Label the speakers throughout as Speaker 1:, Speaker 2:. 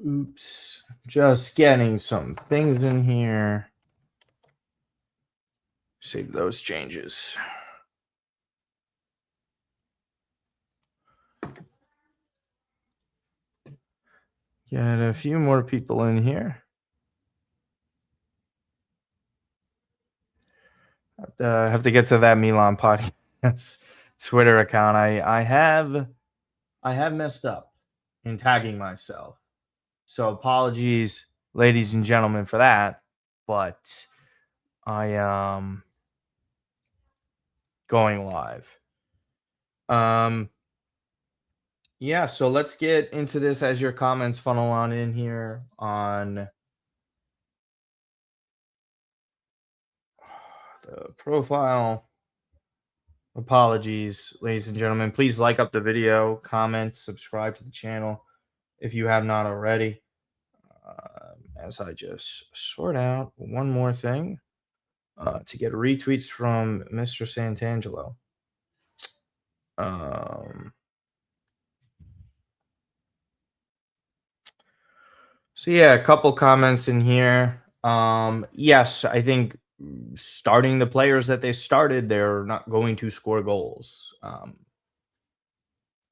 Speaker 1: Oops. Just getting some things in here. Save those changes. Get a few more people in here. Have to get to that Milan podcast Twitter account. I have messed up in tagging myself. So apologies, ladies and gentlemen, for that. But I am going live. Yeah, so let's get into this as your comments funnel on in here on the profile. Apologies, ladies and gentlemen. Please like up the video, comment, subscribe to the channel if you have not already. As I just sort out one more thing to get retweets from Mr. Santangelo. So yeah, a couple comments in here. Yes, I think starting the players that they started, they're not going to score goals.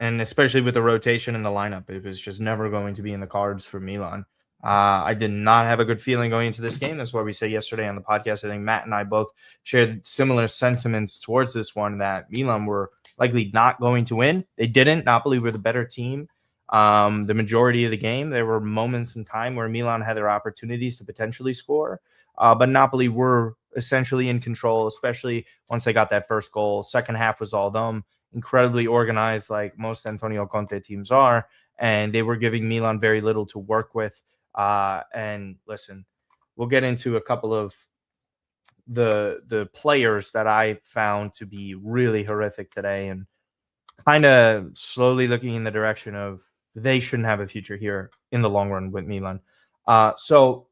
Speaker 1: And especially with the rotation in the lineup, it was just never going to be in the cards for Milan. I did not have a good feeling going into this game. That's why we said yesterday on the podcast. I think Matt and I both shared similar sentiments towards this one, that Milan were likely not going to win. They didn't. Napoli were the better team. The majority of the game, there were moments in time where Milan had their opportunities to potentially score, but Napoli were essentially in control, especially once they got that first goal. Second half was all them. Incredibly organized, like most Antonio Conte teams are, and they were giving Milan very little to work with. And listen, we'll get into a couple of the players that I found to be really horrific today, and kind of slowly looking in the direction of they shouldn't have a future here in the long run with Milan. So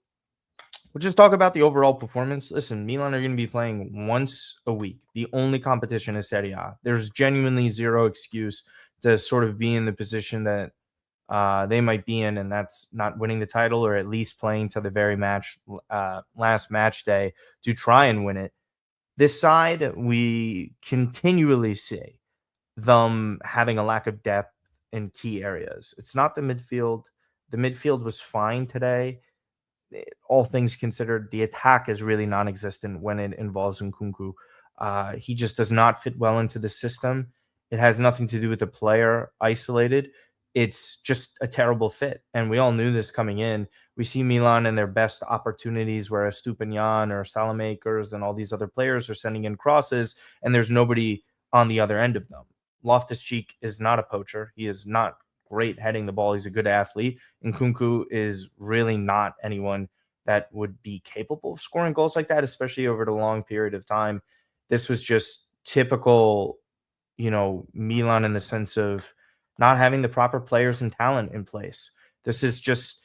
Speaker 1: we'll just talk about the overall performance. Listen, Milan are going to be playing once a week. The only competition is Serie A. There's genuinely zero excuse to sort of be in the position that they might be in, and that's not winning the title, or at least playing to the very last match day to try and win it. This side, we continually see them having a lack of depth in key areas. It's not the midfield. The midfield was fine today. All things considered, the attack is really non-existent when it involves Nkunku. He just does not fit well into the system. It has nothing to do with the player isolated. It's just a terrible fit, and we all knew this coming in. We see Milan in their best opportunities, whereas Stupinian or Salamakers and all these other players are sending in crosses, and there's nobody on the other end of them. Loftus-Cheek is not a poacher. He is not great heading the ball. He's a good athlete. And Nkunku is really not anyone that would be capable of scoring goals like that, especially over the long period of time. This was just typical, Milan in the sense of not having the proper players and talent in place. This is just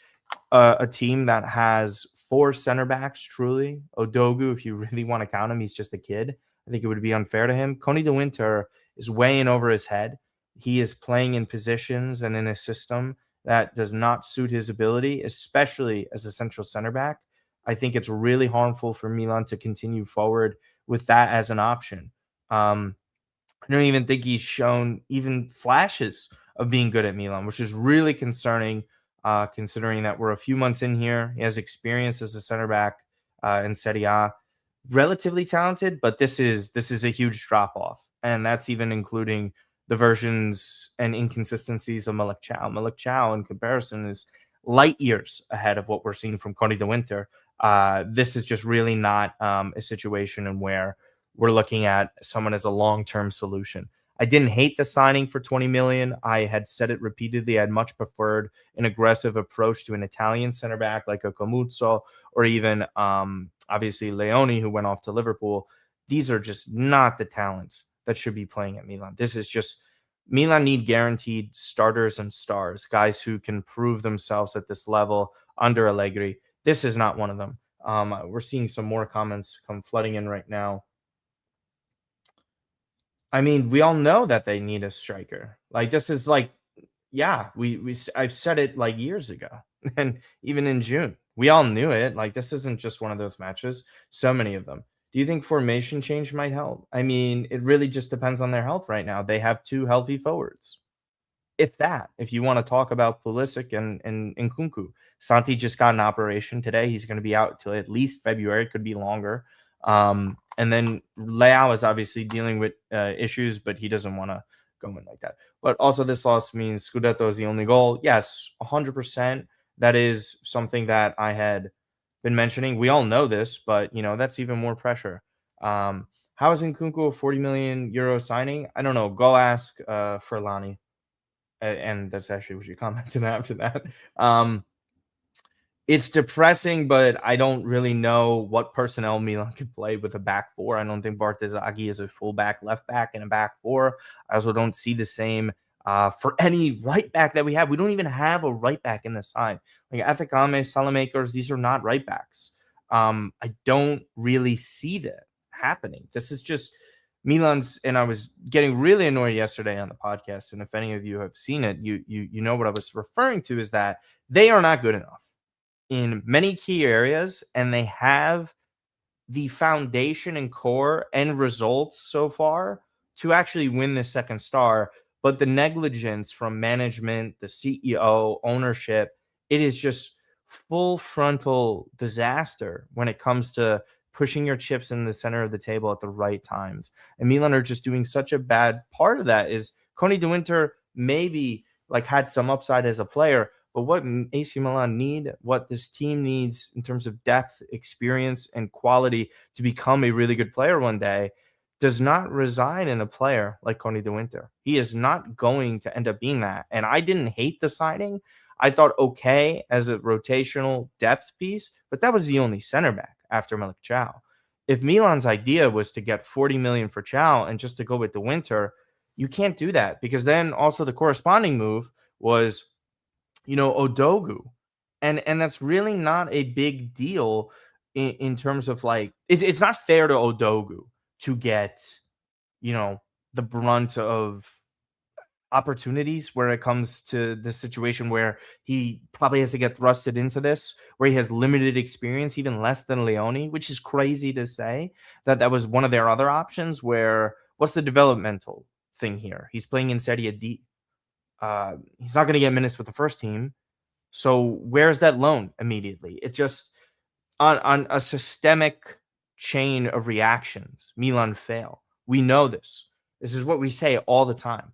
Speaker 1: a team that has four center backs, truly. Odogu, if you really want to count him, he's just a kid. I think it would be unfair to him. Coney de Winter is way in over his head. He is playing in positions and in a system that does not suit his ability, especially as a central center back. I think it's really harmful for Milan to continue forward with that as an option. I don't even think he's shown even flashes of being good at Milan, which is really concerning, considering that we're a few months in here. He has experience as a center back in Serie A, relatively talented, but this is a huge drop off, and that's even including the versions and inconsistencies of Malik Chow. Malik Chow, in comparison, is light years ahead of what we're seeing from Coney de Winter. This is just really not a situation in where we're looking at someone as a long-term solution. I didn't hate the signing for 20 million. I had said it repeatedly. I'd much preferred an aggressive approach to an Italian center back like a Comuzzo, or even obviously Leone, who went off to Liverpool. These are just not the talents that should be playing at Milan. This is just Milan need guaranteed starters and stars, guys who can prove themselves at this level under Allegri. This is not one of them. We're seeing some more comments come flooding in right now. I mean, we all know that they need a striker. Like, this is like, yeah, I've said it like years ago. And even in June, we all knew it. Like, this isn't just one of those matches, so many of them. Do you think formation change might help? I mean, it really just depends on their health right now. They have two healthy forwards. If that, if you want to talk about Pulisic and Nkunku. Santi just got an operation today. He's going to be out till at least February. It could be longer. And then Leao is obviously dealing with issues, but he doesn't want to go in like that. But also, this loss means Scudetto is the only goal. Yes, 100%. That is something that I had been mentioning. We all know this, but that's even more pressure. How is Nkunku a 40 million euro signing? I don't know. Go ask Furlani. And that's actually what you commented after that. It's depressing, but I don't really know what personnel Milan could play with a back four. I don't think Bartezaghi is a full back, left back, and a back four. I also don't see the same for any right back that we have. We don't even have a right back in the side. Like Efekame, Salamakers, these are not right backs. I don't really see that happening. This is just Milan's, and I was getting really annoyed yesterday on the podcast. And if any of you have seen it, you know what I was referring to is that they are not good enough in many key areas, and they have the foundation and core and results so far to actually win the second star. But the negligence from management, the CEO, ownership, it is just full frontal disaster when it comes to pushing your chips in the center of the table at the right times. And Milan are just doing such a bad part of that. Is Coney de Winter maybe like had some upside as a player, but what AC Milan need, what this team needs in terms of depth, experience, and quality to become a really good player one day does not reside in a player like Coney de Winter. He is not going to end up being that. And I didn't hate the signing. I thought okay as a rotational depth piece, but that was the only center back after Malik Chow. If Milan's idea was to get 40 million for Chow and just to go with de Winter, you can't do that, because then also the corresponding move was Odogu. And that's really not a big deal in terms of like, it's not fair to Odogu to get, you know, the brunt of opportunities where it comes to the situation where he probably has to get thrusted into this, where he has limited experience, even less than Leone, which is crazy to say that was one of their other options. Where what's the developmental thing here? He's playing in Serie D. He's not going to get minutes with the first team. So where's that loan immediately? It just on a systemic chain of reactions, Milan fail. We know this. This is what we say all the time.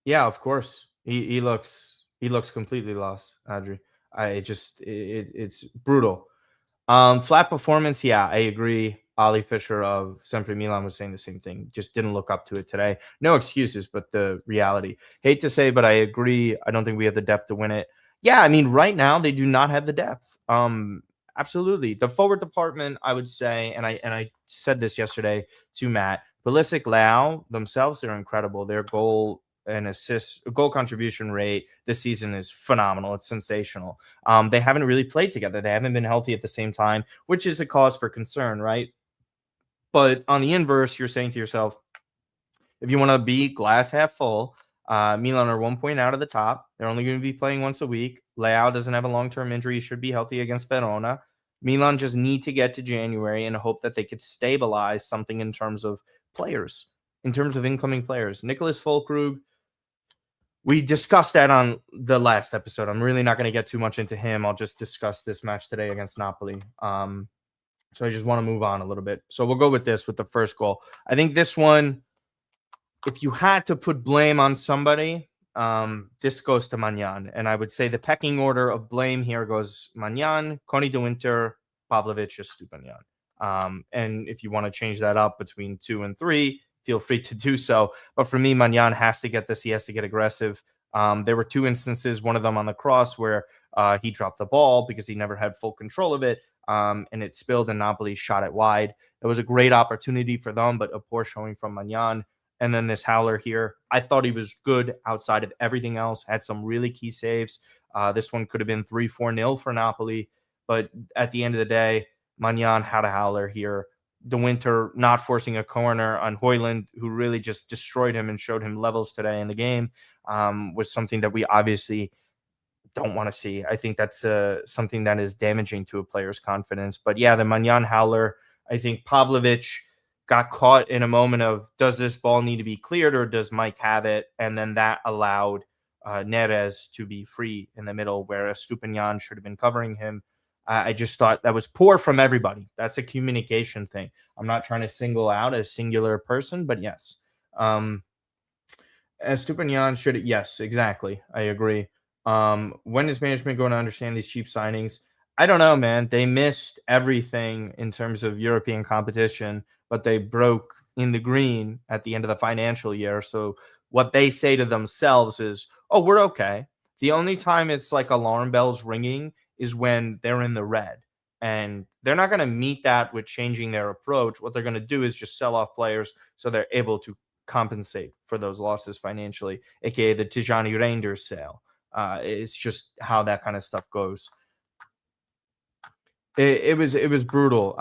Speaker 1: Yeah, of course. He looks completely lost, Adri. It's brutal. Flat performance, yeah, I agree. Ali Fisher of Sempre Milan was saying the same thing. Just didn't look up to it today. No excuses, but the reality. Hate to say, but I agree. I don't think we have the depth to win it. Yeah, I mean, right now they do not have the depth. Absolutely. The forward department, I would say, and I said this yesterday to Matt, Pulisic, Leao themselves are incredible. Their goal and goal contribution rate this season is phenomenal. It's sensational. They haven't really played together. They haven't been healthy at the same time, which is a cause for concern, right? But on the inverse, you're saying to yourself, if you want to be glass half full, Milan are 1 point out of the top. They're only going to be playing once a week. Leao doesn't have a long-term injury. He should be healthy against Verona. Milan just need to get to January and hope that they could stabilize something in terms of players, in terms of incoming players. Nicholas Füllkrug, we discussed that on the last episode. I'm really not going to get too much into him. I'll just discuss this match today against Napoli. So I just want to move on a little bit. So we'll go with the first goal. I think this one, if you had to put blame on somebody, this goes to Maignan. And I would say the pecking order of blame here goes Maignan, Coney de Winter, Pavlovic, Estupiñán. And if you want to change that up between 2 and 3, feel free to do so. But for me, Maignan has to get this. He has to get aggressive. There were 2 instances, one of them on the cross where he dropped the ball because he never had full control of it. And it spilled and Napoli shot it wide. It was a great opportunity for them, but a poor showing from Maignan. And then this howler here, I thought he was good outside of everything else, had some really key saves. This one could have been 3-4-0 for Napoli. But at the end of the day, Maignan had a howler here. De Winter not forcing a corner on Højlund, who really just destroyed him and showed him levels today in the game, was something that we obviously don't want to see. I think that's something that is damaging to a player's confidence. But yeah, the Maignan howler, I think Pavlovic got caught in a moment of, does this ball need to be cleared or does Mike have it? And then that allowed Neres to be free in the middle, whereas Stupinian should have been covering him. I just thought that was poor from everybody. That's a communication thing. I'm not trying to single out a singular person, but yes. Stupinian should, yes, exactly. I agree. When is management going to understand these cheap signings? I don't know, man. They missed everything in terms of European competition, but they broke in the green at the end of the financial year. So what they say to themselves is, "Oh, we're okay." The only time it's like alarm bells ringing is when they're in the red. And they're not going to meet that with changing their approach. What they're going to do is just sell off players so they're able to compensate for those losses financially, aka the Tijani Rangers sale. It's just how that kind of stuff goes. It was brutal.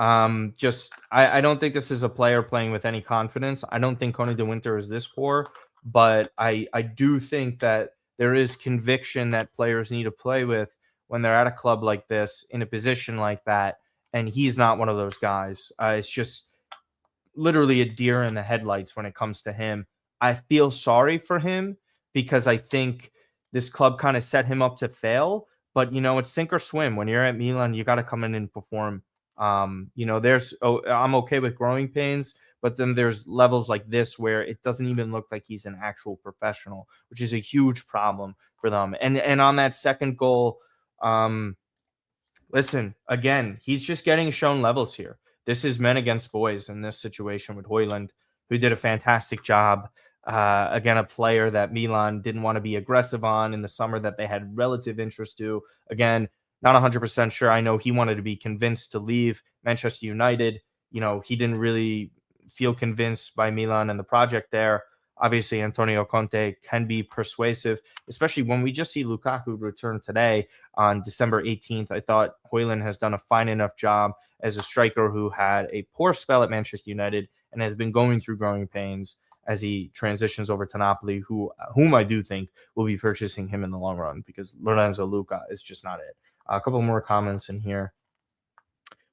Speaker 1: Just I don't think this is a player playing with any confidence. I don't think Coney de Winter is this poor, but I do think that there is conviction that players need to play with when they're at a club like this in a position like that, and he's not one of those guys. It's just literally a deer in the headlights when it comes to him. I feel sorry for him because I think this club kind of set him up to fail. But it's sink or swim. When you're at Milan, you got to come in and perform. I'm okay with growing pains, but then there's levels like this where it doesn't even look like he's an actual professional, which is a huge problem for them. And on that second goal, listen, again, he's just getting shown levels here. This is men against boys in this situation with Højlund, who did a fantastic job. Again, a player that Milan didn't want to be aggressive on in the summer that they had relative interest to. Again, not 100% sure. I know he wanted to be convinced to leave Manchester United. He didn't really feel convinced by Milan and the project there. Obviously, Antonio Conte can be persuasive, especially when we just see Lukaku return today on December 18th. I thought Højlund has done a fine enough job as a striker who had a poor spell at Manchester United and has been going through growing pains as he transitions over to Napoli, whom I do think will be purchasing him in the long run because Lorenzo Luca is just not it. A couple more comments in here.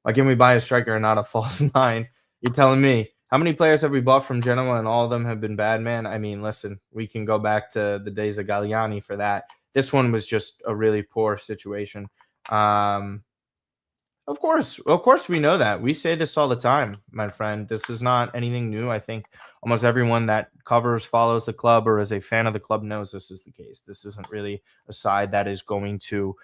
Speaker 1: Why can't we buy a striker and not a false nine? You're telling me. How many players have we bought from Genoa and all of them have been bad, man? I mean, listen, we can go back to the days of Galliani for that. This one was just a really poor situation. Of course, we know that. We say this all the time, my friend. This is not anything new. I think almost everyone that covers, follows the club, or is a fan of the club knows this is the case. This isn't really a side that is going to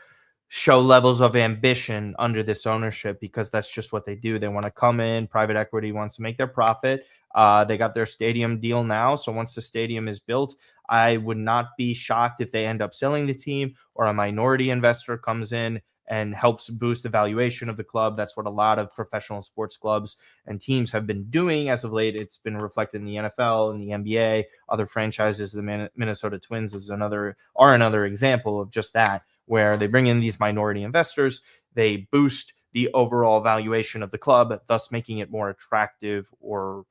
Speaker 1: show levels of ambition under this ownership because that's just what they do. They want to come in. Private equity wants to make their profit. They got their stadium deal now. So once the stadium is built, I would not be shocked if they end up selling the team or a minority investor comes in and helps boost the valuation of the club. That's what a lot of professional sports clubs and teams have been doing as of late. It's been reflected in the NFL and the NBA, other franchises. The Minnesota Twins are another example of just that, where they bring in these minority investors, they boost the overall valuation of the club, thus making it more attractive or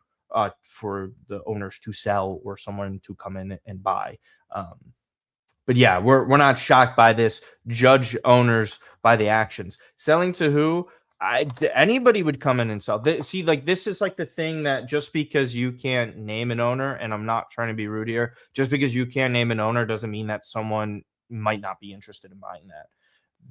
Speaker 1: for the owners to sell or someone to come in and buy. But yeah, we're not shocked by this. Judge owners by the actions. Selling to who? Anybody would come in and sell. This is like the thing that just because you can't name an owner, and I'm not trying to be rude here, just because you can't name an owner doesn't mean that someone might not be interested in buying that.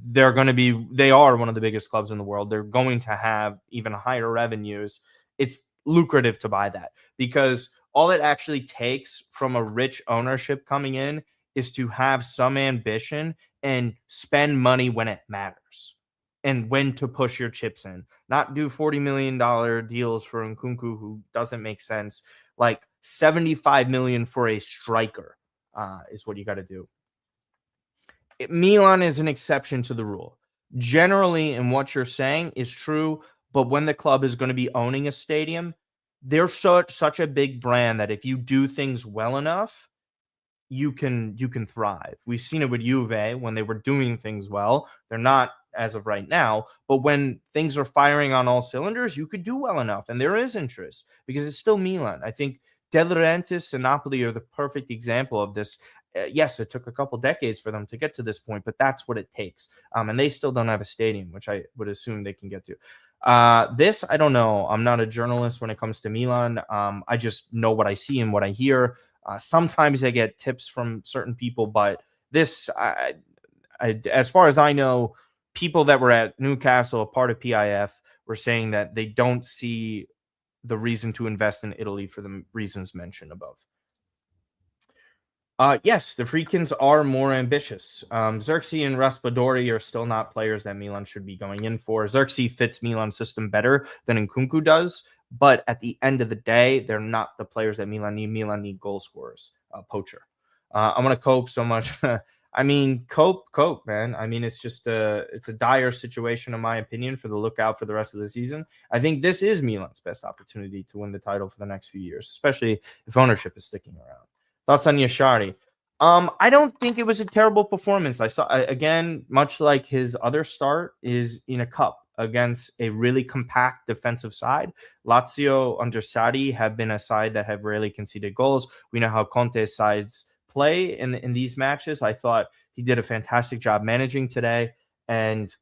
Speaker 1: They are one of the biggest clubs in the world. They're going to have even higher revenues. It's lucrative to buy that because all it actually takes from a rich ownership coming in is to have some ambition and spend money when it matters and when to push your chips in, not do $40 million deals for Nkunku, who doesn't make sense. Like $75 million for a striker is what you got to do. Milan is an exception to the rule. Generally, in what you're saying is true, but when the club is going to be owning a stadium, they're such a big brand that if you do things well enough, you can thrive. We've seen it with Juve when they were doing things well. They're not as of right now, but when things are firing on all cylinders, you could do well enough, and there is interest because it's still Milan. I think De Laurentiis and Napoli are the perfect example of this. Yes, it took a couple decades for them to get to this point, but that's what it takes. And they still don't have a stadium, which I would assume they can get to. This, I don't know. I'm not a journalist when it comes to Milan. I just know what I see and what I hear. Sometimes I get tips from certain people, but this, as far as I know, people that were at Newcastle, a part of PIF, were saying that they don't see the reason to invest in Italy for the reasons mentioned above. Yes, the Friedkins are more ambitious. Xerxes and Raspadori are still not players that Milan should be going in for. Xerxes fits Milan's system better than Nkunku does, but at the end of the day, they're not the players that Milan need. Milan need goal scorers, poacher. I'm gonna cope so much. I mean, cope, man. I mean, it's a dire situation in my opinion for the lookout for the rest of the season. I think this is Milan's best opportunity to win the title for the next few years, especially if ownership is sticking around. Thoughts on Yashari? I don't think it was a terrible performance. I saw again, much like his other start, is in a cup against a really compact defensive side. Lazio under Sarri have been a side that have rarely conceded goals. We know how Conte's sides play in these matches. I thought he did a fantastic job managing today, and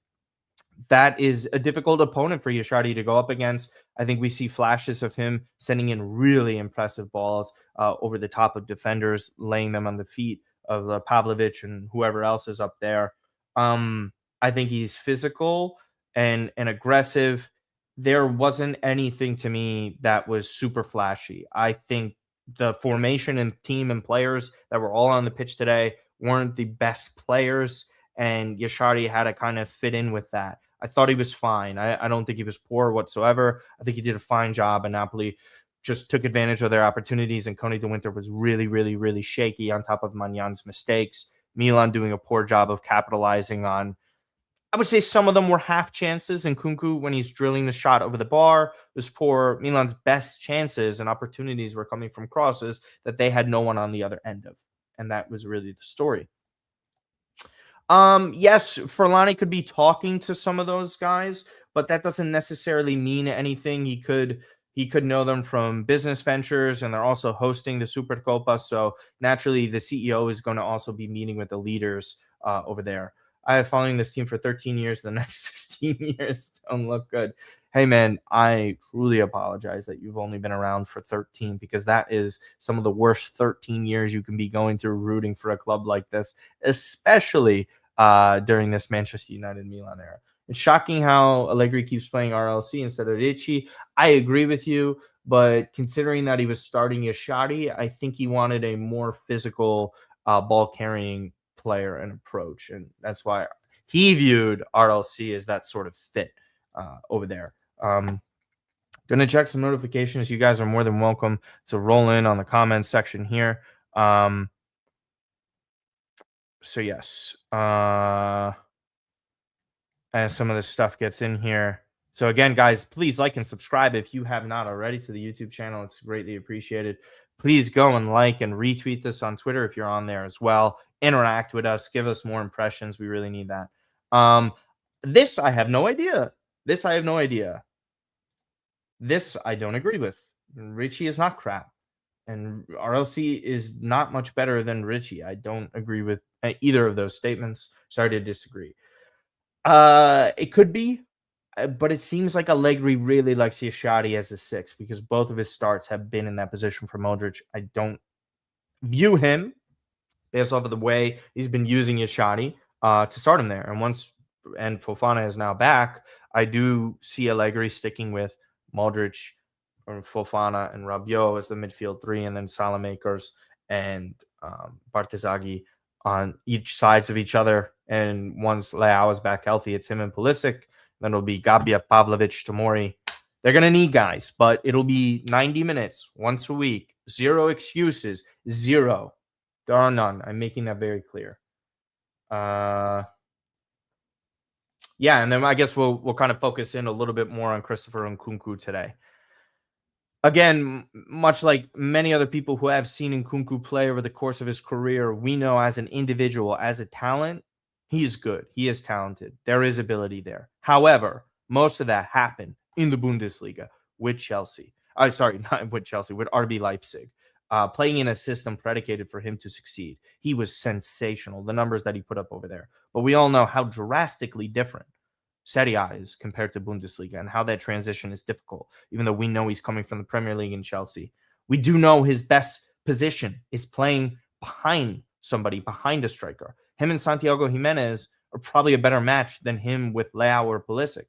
Speaker 1: that is a difficult opponent for Yashari to go up against. I think we see flashes of him sending in really impressive balls over the top of defenders, laying them on the feet of Pavlovic and whoever else is up there. I think he's physical and aggressive. There wasn't anything to me that was super flashy. I think the formation and team and players that were all on the pitch today weren't the best players, and Yashari had to kind of fit in with that. I thought he was fine. I don't think he was poor whatsoever. I think he did a fine job, and Napoli just took advantage of their opportunities, and Conte de Winter was really, really, really shaky on top of Magnan's mistakes. Milan doing a poor job of capitalizing on, I would say some of them were half chances, and Nkunku, when he's drilling the shot over the bar, was poor. Milan's best chances and opportunities were coming from crosses that they had no one on the other end of, and that was really the story. Yes, Furlani could be talking to some of those guys, but that doesn't necessarily mean anything. He could know them from business ventures, and they're also hosting the Supercoppa. So naturally, the CEO is going to also be meeting with the leaders over there. I have following this team for 13 years. The next 16 years don't look good. Hey, man, I truly apologize that you've only been around for 13, because that is some of the worst 13 years you can be going through rooting for a club like this, especially during this Manchester United Milan era. It's shocking how Allegri keeps playing RLC instead of Ricci. I agree with you, but considering that he was starting Yashari, I think he wanted a more physical ball-carrying player and approach, and that's why he viewed RLC as that sort of fit over there. Gonna check some notifications. You guys are more than welcome to roll in on the comments section here. So yes, as some of this stuff gets in here. So again, guys, please like and subscribe if you have not already to the YouTube channel. It's greatly appreciated. Please go and like and retweet this on Twitter if you're on there as well. Interact with us. Give us more impressions. We really need that. This I have no idea. This I don't agree with. Ricci is not crap, and RLC is not much better than Ricci. I don't agree with either of those statements. Sorry to disagree. It could be, but it seems like Allegri really likes Yashari as a 6, because both of his starts have been in that position for Modric. I don't view him, based off of the way he's been using Yashari, to start him there. And Fofana is now back, I do see Allegri sticking with Modric or Fofana and Rabiot as the midfield 3, and then Salamakers and Bartezaghi on each sides of each other. And once Leao is back healthy, it's him and Pulisic. Then it'll be Gabbia, Pavlovic, Tomori. They're going to need guys, but it'll be 90 minutes once a week. Zero excuses. Zero. There are none. I'm making that very clear. Yeah, and then I guess we'll kind of focus in a little bit more on Christopher Nkunku today. Again, much like many other people who have seen Nkunku play over the course of his career, we know as an individual, as a talent, he is good. He is talented. There is ability there. However, most of that happened in the Bundesliga with Chelsea. Sorry, not with Chelsea, with RB Leipzig. playing in a system predicated for him to succeed. He was sensational, the numbers that he put up over there. But we all know how drastically different Serie A is compared to Bundesliga and how that transition is difficult, even though we know he's coming from the Premier League in Chelsea. We do know his best position is playing behind somebody, behind a striker. Him and Santiago Jimenez are probably a better match than him with Leao or Pulisic.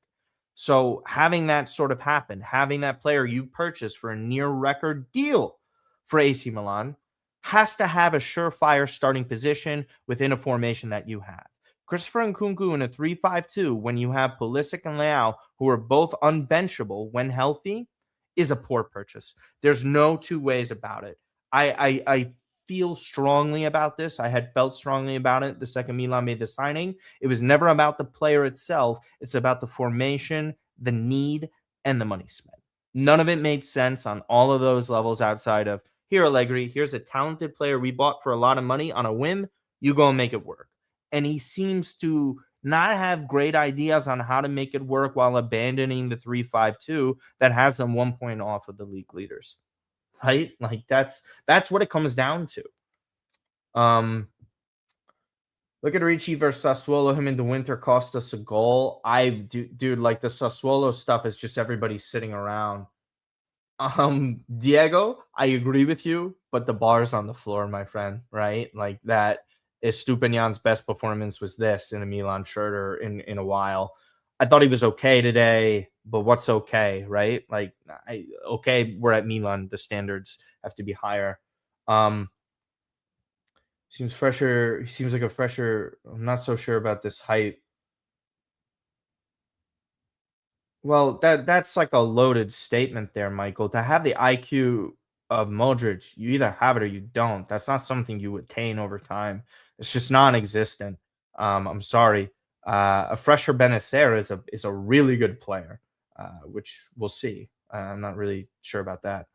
Speaker 1: So having that sort of happen, having that player you purchase for a near record deal for AC Milan has to have a surefire starting position within a formation that you have. Christopher Nkunku in a 3-5-2, when you have Pulisic and Leao, who are both unbenchable when healthy, is a poor purchase. There's no two ways about it. I feel strongly about this. I had felt strongly about it the second Milan made the signing. It was never about the player itself. It's about the formation, the need, and the money spent. None of it made sense on all of those levels outside of, here, Allegri, here's a talented player we bought for a lot of money on a whim. You go and make it work. And he seems to not have great ideas on how to make it work while abandoning the 3-5-2 that has them 1 point off of the league leaders. Right? Like that's what it comes down to. Look at Ricci versus Sassuolo. Him in the winter cost us a goal. Dude, like the Sassuolo stuff is just everybody sitting around. Diego, I agree with you, but the bar's on the floor, my friend, right? Like that is Stupinian's best performance was this in a Milan shirt or in a while. I thought he was okay today, but what's okay, right? Like, okay, we're at Milan. The standards have to be higher. Seems fresher. He seems like a fresher. I'm not so sure about this height. Well, that's like a loaded statement there, Michael. To have the IQ of Modric, you either have it or you don't. That's not something you attain over time. It's just non-existent. I'm sorry. A fresher Benacer is a really good player, which we'll see. I'm not really sure about that.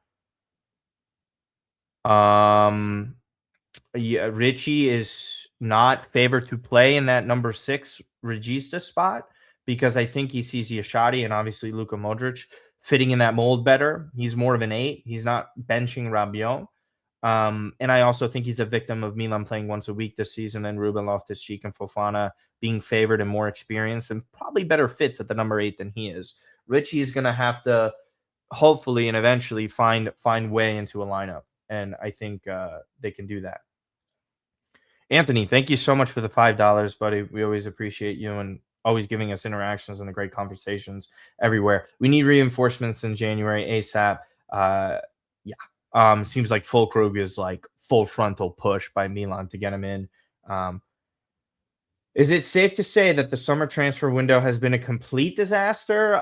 Speaker 1: Yeah, Richie is not favored to play in that number 6 Regista spot because I think he sees Yashadi and obviously Luka Modric fitting in that mold better. He's more of an 8. He's not benching Rabiot. And I also think he's a victim of Milan playing once a week this season and Ruben Loftus-Cheek and Fofana being favored and more experienced and probably better fits at the number 8 than he is. Richie is going to have to hopefully and eventually find way into a lineup. And I think they can do that. Anthony, thank you so much for the $5, buddy. We always appreciate you and always giving us interactions and the great conversations everywhere. We need reinforcements in January ASAP. Seems like Fulkrug is like full frontal push by Milan to get him in. Is it safe to say that the summer transfer window has been a complete disaster?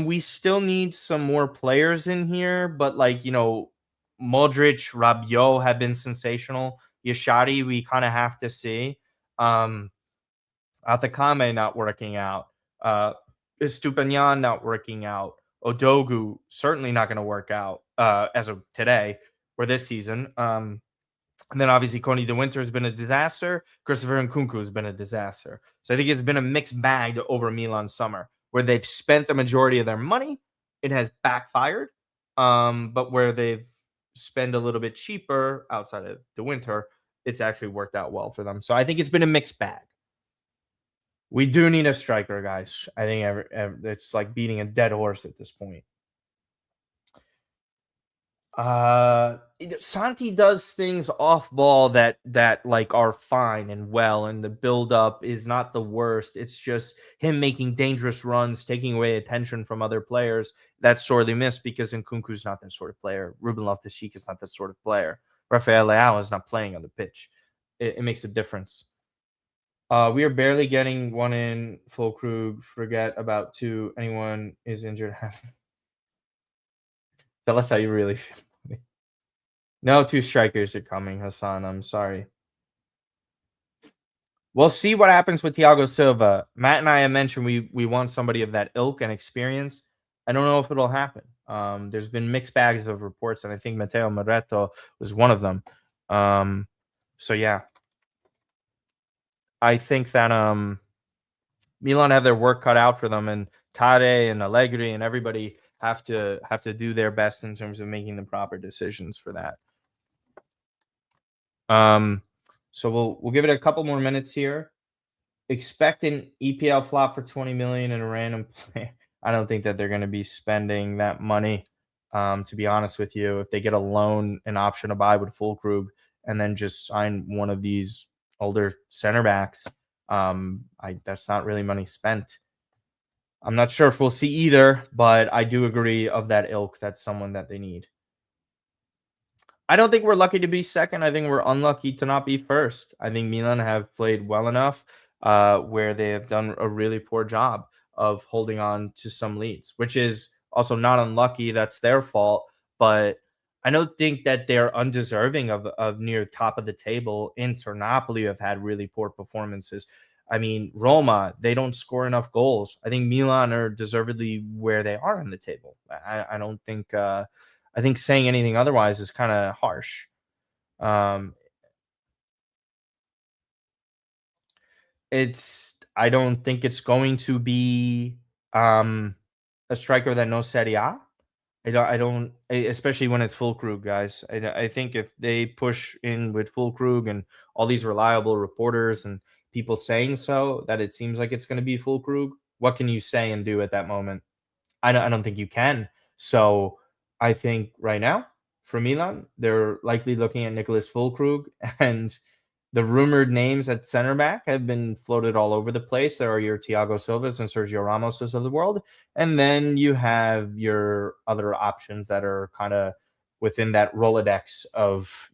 Speaker 1: We still need some more players in here, but like, Modric, Rabiot have been sensational. Yashadi, we kind of have to see. Atakame not working out. Estupinian not working out. Odogu certainly not going to work out as of today or this season. And then obviously Coney de Winter has been a disaster. Christopher Nkunku has been a disaster. So I think it's been a mixed bag over Milan summer where they've spent the majority of their money. It has backfired. But where they've spend a little bit cheaper outside of the winter, it's actually worked out well for them. So I think it's been a mixed bag. We do need a striker, guys. I think it's like beating a dead horse at this point. Santi does things off ball that like are fine and well, and the build up is not the worst. It's just him making dangerous runs, taking away attention from other players. That's sorely missed because Nkunku's not that sort of player. Ruben Loftus-Cheek is not that sort of player. Rafael Leao is not playing on the pitch. It makes a difference. We are barely getting one in. Fulkrug, forget about 2. Anyone is injured. Tell us how you really feel. No 2 strikers are coming, Hassan. I'm sorry. We'll see what happens with Thiago Silva. Matt and I have mentioned we want somebody of that ilk and experience. I don't know if it'll happen. There's been mixed bags of reports, and I think Matteo Moretto was one of them. So yeah. I think that Milan have their work cut out for them, and Tade and Allegri and everybody have to do their best in terms of making the proper decisions for that. So we'll give it a couple more minutes here. Expect an EPL flop for 20 million in a random play. I don't think that they're going to be spending that money. To be honest with you, if they get a loan, an option to buy with Fulkrug, and then just sign one of these older center backs, that's not really money spent. I'm not sure if we'll see either, but I do agree of that ilk. That's someone that they need. I don't think we're lucky to be second. I think we're unlucky to not be first. I think Milan have played well enough where they have done a really poor job of holding on to some leads, which is also not unlucky. That's their fault. But I don't think that they're undeserving of near top of the table. Inter, Napoli have had really poor performances. I mean, Roma, they don't score enough goals. I think Milan are deservedly where they are on the table. I don't think I think saying anything otherwise is kind of harsh. Um, I don't think it's going to be um, a striker that knows Serie A. Especially when it's full Krug, guys. I think if they push in with full Krug and all these reliable reporters and people saying so, that it seems like it's going to be full Krug, what can you say and do at that moment? I don't think you can. So I think right now for Milan, they're likely looking at Nicholas Fulkrug, and the rumored names at center back have been floated all over the place. There are your Thiago Silvas and Sergio Ramoses of the world, and then you have your other options that are kind of within that Rolodex of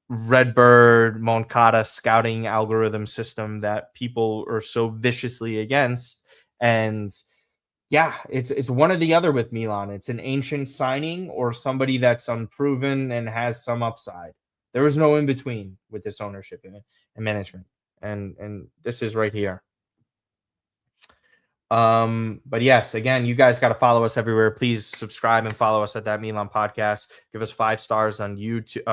Speaker 1: Redbird, Moncada scouting algorithm system that people are so viciously against. And yeah, it's one or the other with Milan. It's an ancient signing or somebody that's unproven and has some upside. There is no in between with this ownership and management, and this is right here. But yes, again, you guys got to follow us everywhere. Please subscribe and follow us at That Milan Podcast. Give us 5 stars on YouTube,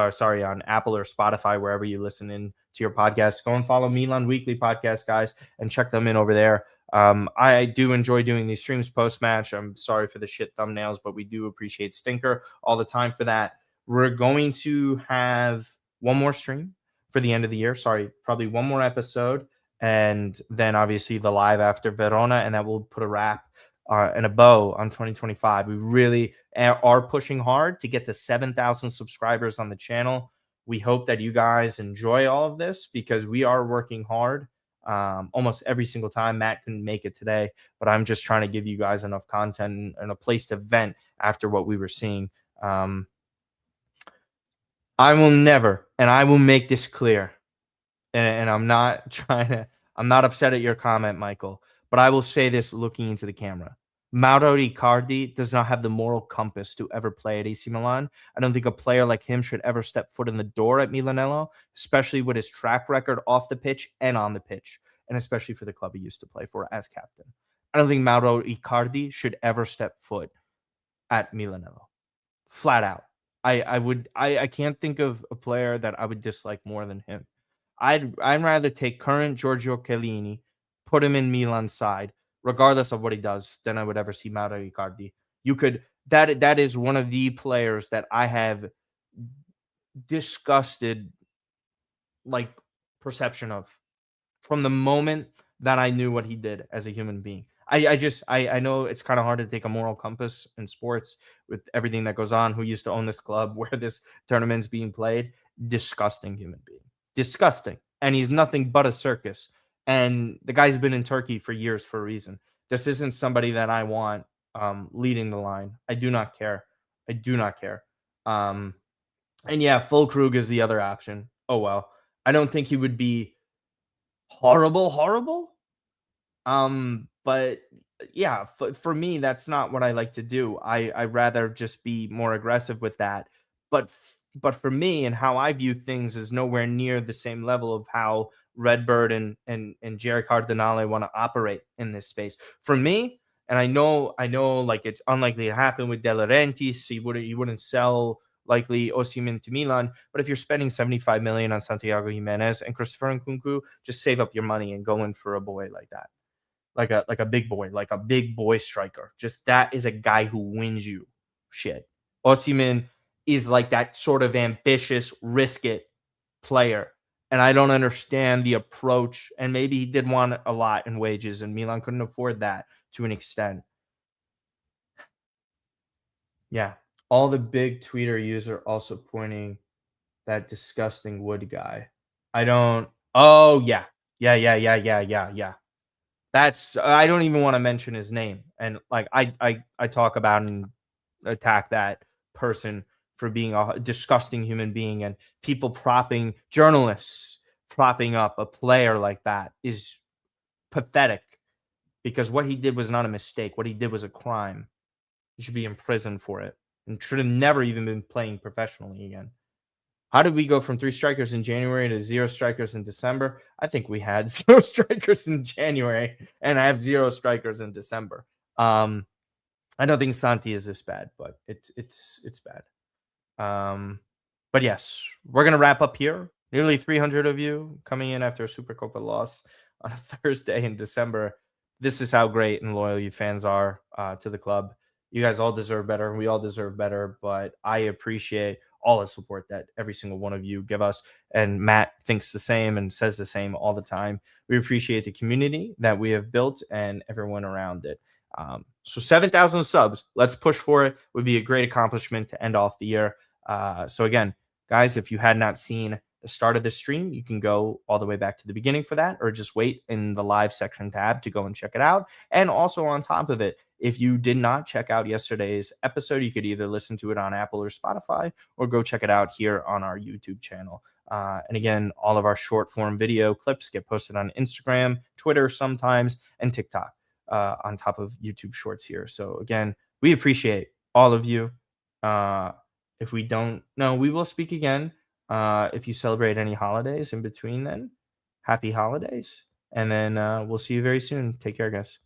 Speaker 1: on Apple or Spotify, wherever you listen in to your podcast. Go and follow Milan Weekly Podcast, guys, and check them in over there. I do enjoy doing these streams post match. I'm sorry for the shit thumbnails, but we do appreciate Stinker all the time for that. We're going to have one more stream for the end of the year. Sorry, probably one more episode, and then obviously the live after Verona, and that will put a wrap and a bow on 2025. We really are pushing hard to get to 7,000 subscribers on the channel. We hope that you guys enjoy all of this because we are working hard. Almost every single time. Matt couldn't make it today, but I'm just trying to give you guys enough content and a place to vent after what we were seeing. I will never, and I will make this clear, and I'm not I'm not upset at your comment, Michael, but I will say this looking into the camera. Mauro Icardi does not have the moral compass to ever play at AC Milan. I don't think a player like him should ever step foot in the door at Milanello, especially with his track record off the pitch and on the pitch, and especially for the club he used to play for as captain. I don't think Mauro Icardi should ever step foot at Milanello. Flat out. I can't think of a player that I would dislike more than him. I'd rather take current Giorgio Chiellini, put him in Milan's side, regardless of what he does, than I would ever see Mauro Icardi. That is one of the players that I have disgusted like perception of from the moment that I knew what he did as a human being. I know it's kind of hard to take a moral compass in sports with everything that goes on. Who used to own this club, where this tournament's being played? Disgusting human being. Disgusting. And he's nothing but a circus. And the guy's been in Turkey for years for a reason. This isn't somebody that I want leading the line. I do not care. I do not care. And yeah, Fulkrug is the other option. Oh, well. I don't think he would be horrible. But yeah, for me, that's not what I like to do. I rather just be more aggressive with that. But for me and how I view things is nowhere near the same level of how Redbird and Jerry Cardinale want to operate in this space. For me, and I know like it's unlikely to happen with De Laurentiis. He wouldn't sell likely Osimhen to Milan. But if you're spending 75 million on Santiago Jimenez and Christopher Nkunku, just save up your money and go in for a boy like that. Like a big boy, like a big boy striker. Just that is a guy who wins you shit. Osimhen is like that sort of ambitious, risk it player. And I don't understand the approach. And maybe he did want a lot in wages, and Milan couldn't afford that to an extent. Yeah. All the big Twitter user also pointing that disgusting Wood guy. I don't. Oh yeah, yeah. That's I don't even want to mention his name, and like I talk about and attack that person for being a disgusting human being, and people propping journalists propping up a player like that is pathetic because what he did was not a mistake. What he did was a crime. He should be in prison for it and should have never even been playing professionally again. How did we go from 3 strikers in January to 0 strikers in December? I think we had 0 strikers in January, and I have 0 strikers in December. I don't think Santi is this bad, but it's bad. But yes, we're gonna wrap up here. Nearly 300 of you coming in after a Supercoppa loss on a Thursday in December. This is how great and loyal you fans are to the club. You guys all deserve better. We all deserve better, but I appreciate all the support that every single one of you give us. And Matt thinks the same and says the same all the time. We appreciate the community that we have built and everyone around it. So 7,000 subs. Let's push for it. Would be a great accomplishment to end off the year. So again, guys, if you had not seen the start of the stream, you can go all the way back to the beginning for that, or just wait in the live section tab to go and check it out. And also on top of it, if you did not check out yesterday's episode, you could either listen to it on Apple or Spotify, or go check it out here on our YouTube channel. And again, all of our short form video clips get posted on Instagram, Twitter sometimes, and TikTok on top of YouTube Shorts here. So again, we appreciate all of you. If we don't know, we will speak again. If you celebrate any holidays in between, then happy holidays. And then we'll see you very soon. Take care, guys.